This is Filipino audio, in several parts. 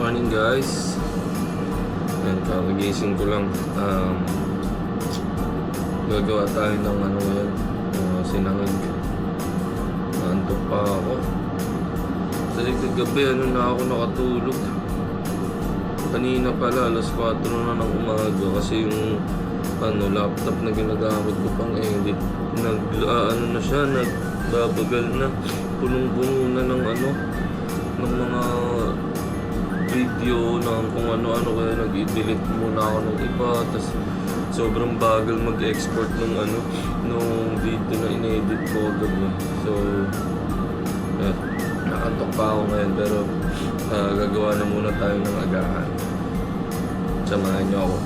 morning guys. Yan, kakagising ko lang. Gagawa tayo ng ano yan, sinangag. Naantok pa ako. Kasi kagabi na ako nakatulog. Kanina pala alas 4 na ng umaga kasi yung laptop na ginagamit ko pang edit nagbabagal na, punong-puno na ng mga video ng kung ano-ano, kaya nag-delete muna ako ng iba. Tapos sobrang bagal mag-export nung video na in-edit ko gabi. So nakantok pa ako ngayon, pero gagawa na muna tayo ng agahan. Samahan niyo ako.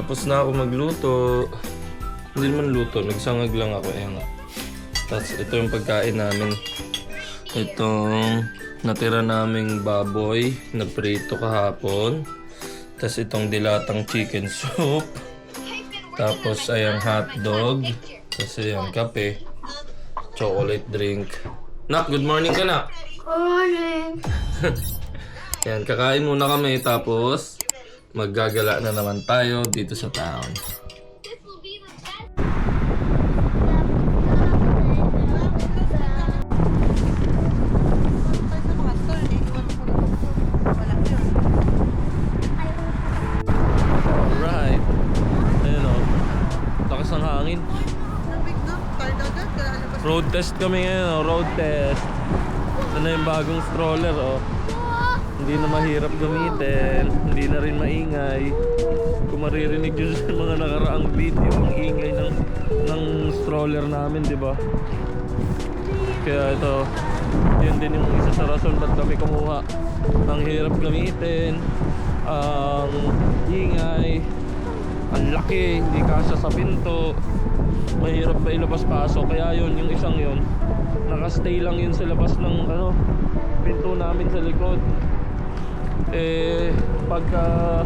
Tapos na ako magluto. Hindi naman luto, nagsangag lang ako. Ayan nga. Tapos ito yung pagkain namin. Itong natira naming baboy na prito kahapon. Tapos itong dilatang chicken soup. Tapos ayang hotdog. Tapos ayang kape. Chocolate drink. Nak, good morning ka, Nak. Good morning. Yan, kakain muna kami. Tapos maggagala na naman tayo dito sa town. Alright. Ayun o. Lakas ng hangin. Road test kami ngayon o. Road test. Ito na yung bagong stroller o. Hindi na mahirap gamitin, hindi na rin maingay. Kung maririnig nyo sa mga nakaraang video, ang ingay ng stroller namin, di ba? Kaya ito, yun din yung isa sa rason ba't kami kumuha. Ang hirap gamitin, ang ingay, ang laki, hindi kasya sa pinto, mahirap ba ilabas-pasok. Kaya yun, yung isang yun, nakastay lang yun sa labas ng pinto namin sa likod. Pagka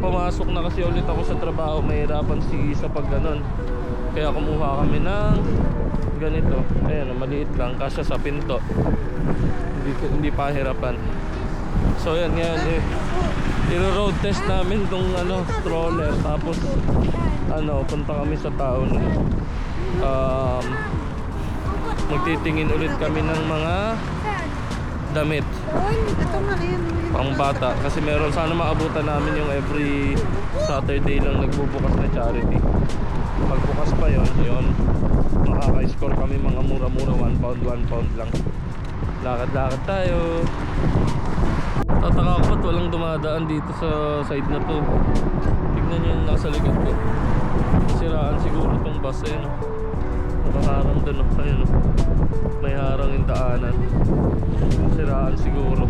pumasok na kasi ulit ako sa trabaho, mahirapan sa pag ganon. Kaya kumuha kami ng ganito. Ayan, maliit lang, kasya sa pinto. Hindi pahirapan. So yan, ngayon i-road test namin tong stroller. Tapos punta kami sa town. Magtitingin ulit kami ng mga damit pang bata, kasi meron sana maabutan namin yung every Saturday lang nagbubukas na charity. Pagbukas pa yun makaka-score kami mga mura-mura, 1 pound lang. Lakad-lakad tayo. Tataka ako ba't walang dumadaan dito sa side na to. Tignan nyo yung nasa likod ko. Siraan siguro tong bus. Ayun, nakaharang dun. Ayun, may harang yung daanan. Siraan siguro.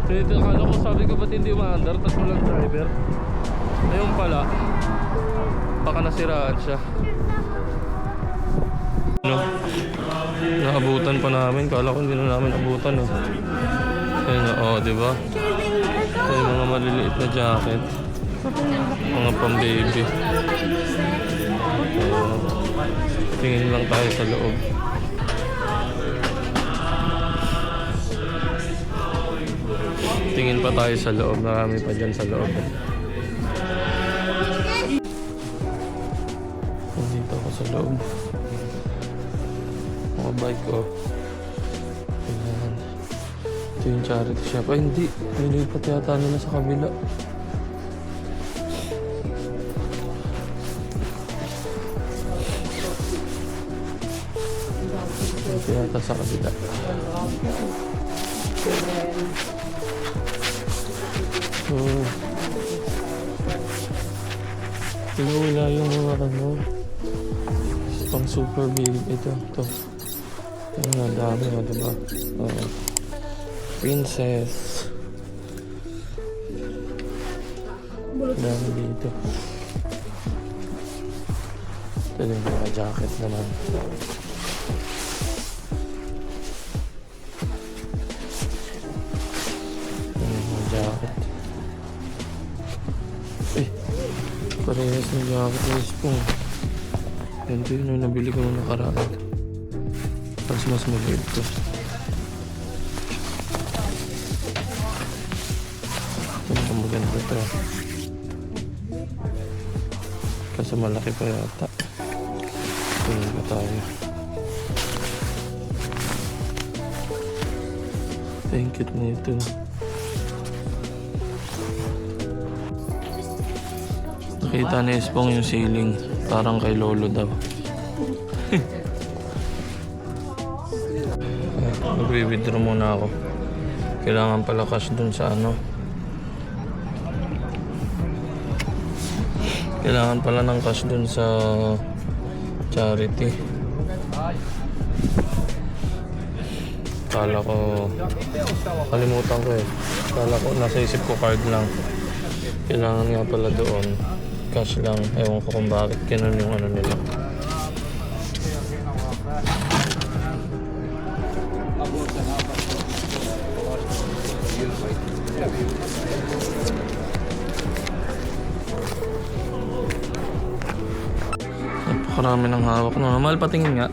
Dito, akala ko, sabi ko ba't hindi umaandar tapos walang driver. Ayun pala, baka nasiraan siya. Naabutan pa namin, kala ko hindi na namin abutan. Ayun, diba? Ayun, mga maliliit na jacket, mga pang baby. Tingin lang tayo sa loob. Tingin pa tayo sa loob. Marami pa dyan sa loob. Nandito ako sa loob. Mga bike ko. Ayan. Ito yung charity shop. Ay hindi. Nilipat yata nila sa kabila. Ito yata sa kabila. Wala yung mga ano. Pang super big. Ito. Ang dami na, diba? Princess. Dami dito. Ito yung mga jacket naman. Jacket. Parehas ng jacket na spoon. Ganito yun yung nabili ko nung nakaraan. Tapos mas maliit ko. Ito maganda ito. Kasi malaki pa yata. Tingin pa tayo. Thank you nito. Nakita ni Espong yung ceiling. Parang kay Lolo daw. Mag-withdraw muna ako. Kailangan pala cash dun sa ano. Kailangan pala ng cash dun sa charity. Kala ko kalimutan ko eh. Kala ko nasa isip ko card lang. Kailangan nga pala doon cash lang. Ewan ko kung bakit ganun yung ano nila. Napakarami ng hawak no. Mahal patingin nga.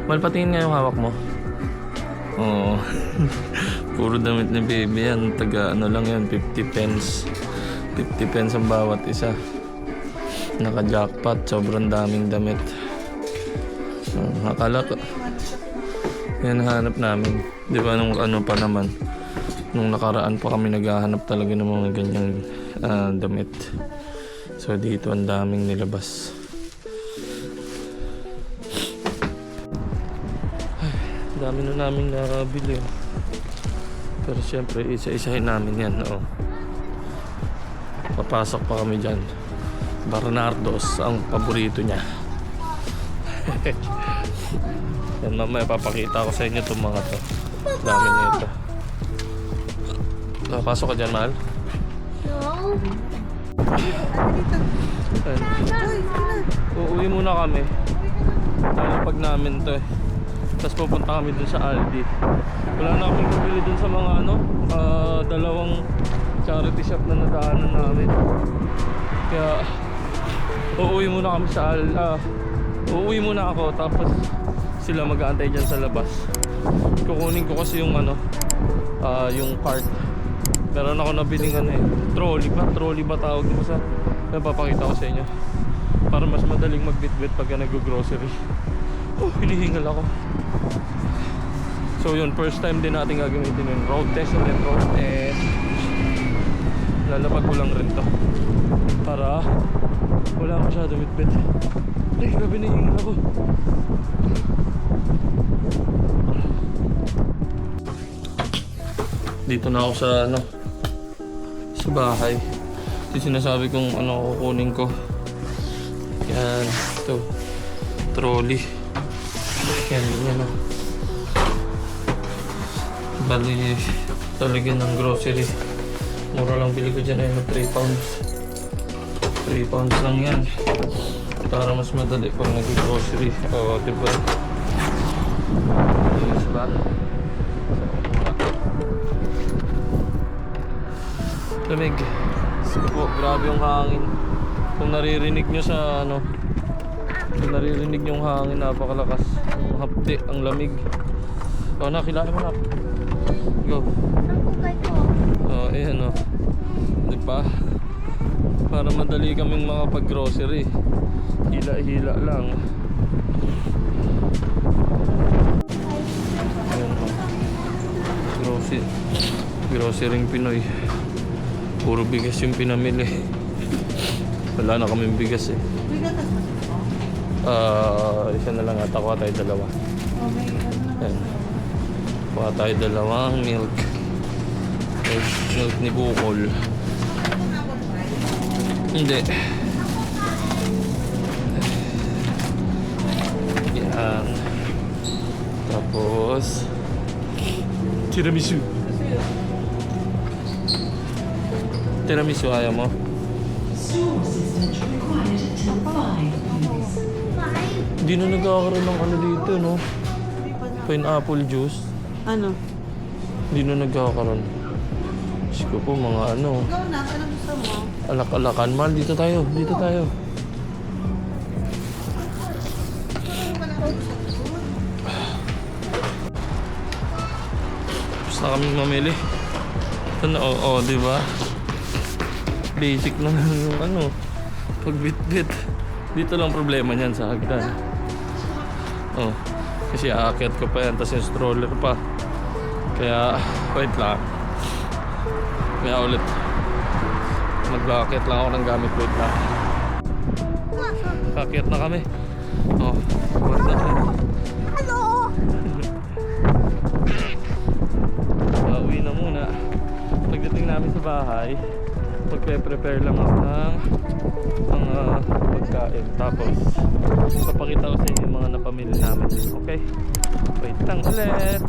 Mahal patingin nga yung hawak mo. Oo. Puro damit ni baby yan. Taga ano lang yan, 50 pence. 50 pence ang bawat isa. Naka-jackpot. Sobrang daming damit. Akala ko yan hanap namin. Di ba nung ano pa naman, nung nakaraan pa kami naghahanap talaga ng mga ganyang damit. So dito ang daming nilabas. Dami na namin nakabili. Pero syempre isa-isahin namin yan. Oo. Papasok pa kami dyan. Bernardo's ang paborito niya. Yan, mamaya papakita ko sa inyo itong mga to. Dami nito. Pasok ka dyan, mahal? No. Uuwi muna kami. Lalapag namin to eh. Tapos pupunta kami dun sa Aldi. Wala na kami bibili dun sa mga ano, dalawang charity shop na nadaanan namin. Kaya uuwi muna kami sa uuwi muna ako, tapos sila mag-aantay dyan sa labas. Kukunin ko kasi yung ano, yung cart. Meron ako nabiling ano eh, trolley ba tawag dito sa, napapakita ko sa inyo para mas madaling magbitbit pag nag-grocery. Hinihingal ako. So yun, first time din natin gagamitin yung road test and then road test. Lalapag ko lang rin to para wala masyado bitbit. Ay, grabe hinihingal ako. Dito na ako sa ano, sa bahay. Ito sinasabi kong ano kukunin ko. Yan, ito trolley. Yan, yan o. Bali, talagyan ng grocery. Mura lang bili ko dyan ay 3 pounds. 3 pounds lang yan. Para mas madali pag nag-grocery. O, diba? Ayos ba? Lamig. Sige po, grabe yung hangin. Kung naririnig nyo sa ano, kung naririnig yung hangin, napakalakas. Ang hapti, ang lamig. O, nakilahin mo na. Go. Saan po kayo? Oh, ayan oh. Di ba? Para madali kaming makapag-grocery. Hila-hila lang. Ayan oh. Grocery Pinoy. Puro bigas yung pinamili. Wala na kaming bigas eh. Isa na lang ata. Kuha tayo dalawa. Ayan. Kuha tayo dalawang milk. Milk ni Bukol. Hindi. Yan. Tapos tiramisu. Tiramisu ayaw mo? Hindi na nagkakaroon ng ano dito, no? Pineapple juice. Ano? Hindi na nagkakaroon. Diyos ko po, mga ano. Ikaw na, anong gusto mo? Alak-alakan. Mahal, dito tayo. Dito tayo. Tapos na kami mamili. Ano, di ba? Basic na lang yung ano. Pagbit-bit. Dito lang problema niyan sa hagdan. Oh. Kasi aakyat ko pa yan. Tapos yung stroller pa. Kaya, wait lang. Kaya ulit. Mag-aakyat lang ako ng gamit. Wait lang. Kaakyat na kami. Oh. Wait na kami. Hello! Uwi na muna. Pagdating namin sa bahay, magpe-prepare lang ako ng mga pagkain. Tapos, papakita ko sa inyo yung mga napamili namin. Okay? Wait lang ulit.